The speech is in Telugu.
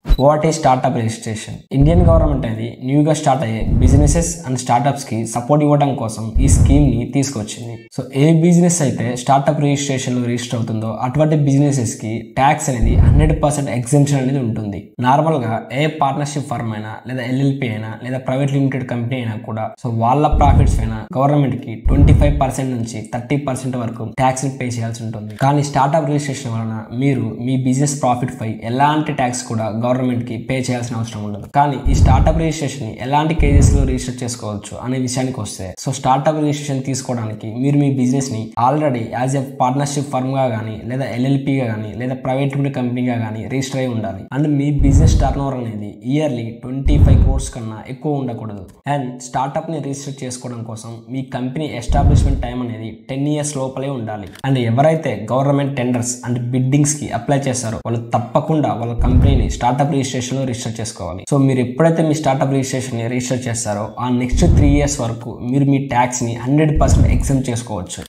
వాట్ ఈ స్టార్టప్ రిజిస్ట్రేషన్? ఇండియన్ గవర్నమెంట్ అనేది న్యూగా స్టార్ట్ అయ్యే బిజినెసెస్ అండ్ స్టార్టప్స్ కి సపోర్ట్ ఇవ్వడం కోసం ఈ స్కీమ్ ని తీసుకొచ్చింది. సో ఏ బిజినెస్ అయితే స్టార్టప్ రిజిస్ట్రేషన్ లో రిజిస్టర్ అవుతుందో అటువంటి బిజినెసెస్ కి ట్యాక్స్ అనేది 100% ఎగ్జెంప్షన్ అనేది ఉంటుంది. నార్మల్ గా ఏ పార్ట్నర్షిప్ ఫర్మ్ అయినా లేదా ఎల్ఎల్పి అయినా లేదా ప్రైవేట్ లిమిటెడ్ కంపెనీ అయినా కూడా సో వాళ్ళ ప్రాఫిట్స్ పైన గవర్నమెంట్ కి 25% నుంచి 30% వరకు ట్యాక్స్ ని పే చేయాల్సి ఉంటుంది. కానీ స్టార్టప్ రిజిస్ట్రేషన్ వలన మీరు మీ బిజినెస్ ప్రాఫిట్ పై ఎలాంటి ట్యాక్స్ కూడా గవర్నమెంట్ కి పే చేయాల్సిన అవసరం ఉండదు. కానీ ఈ స్టార్టప్ రిజిస్ట్రేషన్ ని ఎలాంటి కేజెస్ లో రిజిస్టర్ చేసుకోవచ్చు అనే విషయానికి వస్తే, సో స్టార్టప్ రిజిస్ట్రేషన్ తీసుకోవడానికి మీరు మీ బిజినెస్ ని already as a partnership firm గా గానీ లేదా ఎల్ఎల్పి గా గానీ లేదా ప్రైవేట్ లిమిటెడ్ కంపెనీగా గానీ రిజిస్టర్ అయి ఉండాలి. And me business turn over అనేది ఇయర్లీ 25 crores కన్నా ఎక్కువ ఉండకూడదు. అండ్ స్టార్టప్ ని రిజిస్టర్ చేసుకోవడం కోసం మీ కంపెనీ ఎస్టాబ్లిష్మెంట్ టైం అనేది 10 years లోపలే ఉండాలి. అండ్ ఎవరైతే గవర్నమెంట్ టెండర్స్ అండ్ బిడ్డింగ్స్ కి అప్లై చేస్తారో వాళ్ళు తప్పకుండా వాళ్ళ కంపెనీని స్టార్టప్ రిజిస్ట్రేషన్ లో రిజిస్టర్ చేసుకోవాలి. సో మీరు ఎప్పుడైతే మీ స్టార్టప్ రిజిస్ట్రేషన్ ని రిజిస్టర్ చేస్తారో ఆ నెక్స్ట్ 3 years వరకు మీరు మీ ట్యాక్స్ ని 100% ఎగ్జెంప్ట్ చేసుకోవచ్చు.